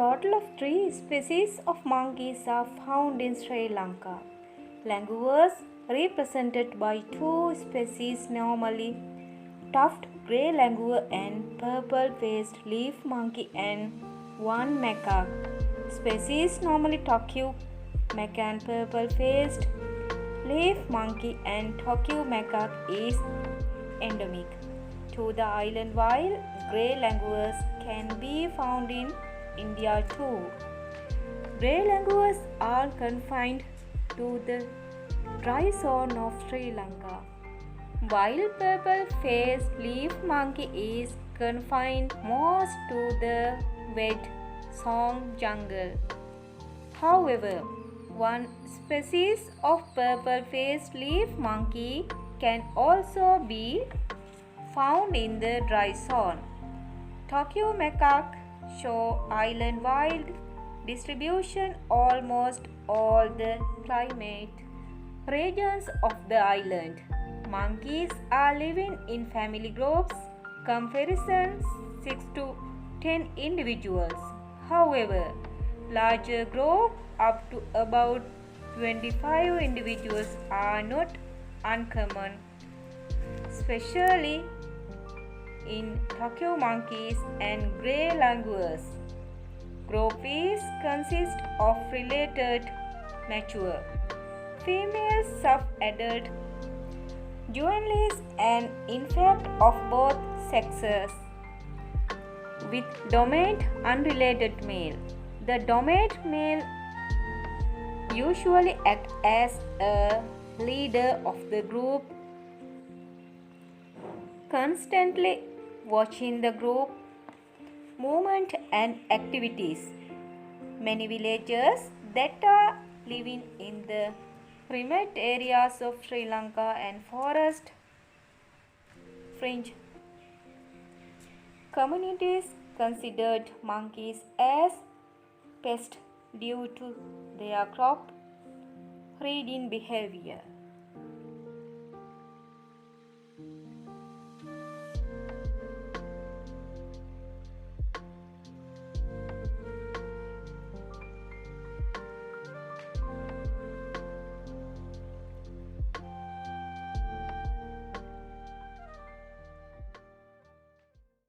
total of three species of monkeys are found in Sri Lanka. Langurs represented by two species normally tuft grey langur and purple-faced leaf monkey and one macaque. Species normally Tokyo macaque and purple-faced leaf monkey and Tokyo macaque is endemic to the island while grey langurs can be found in India too. Grey langurs are confined to the dry zone of Sri Lanka, while purple-faced leaf monkey is confined most to the wet Song jungle. However, one species of purple-faced leaf monkey can also be found in the dry zone. Tokyo macaque show island-wide distribution almost all the climate regions of the island. Monkeys are living in family groups, comparison 6 to 10 individuals. However, larger groups up to about 25 individuals are not uncommon, especially in Tokyo monkeys and grey langurs. Groupies consist of related mature female sub-adult juveniles and infant of both sexes with dominant unrelated male. The dominant male usually acts as a leader of the group, constantly watching the group movement and activities. Many villagers that are living in the remote areas of Sri Lanka and forest fringe communities considered monkeys as pests due to their crop breeding behavior.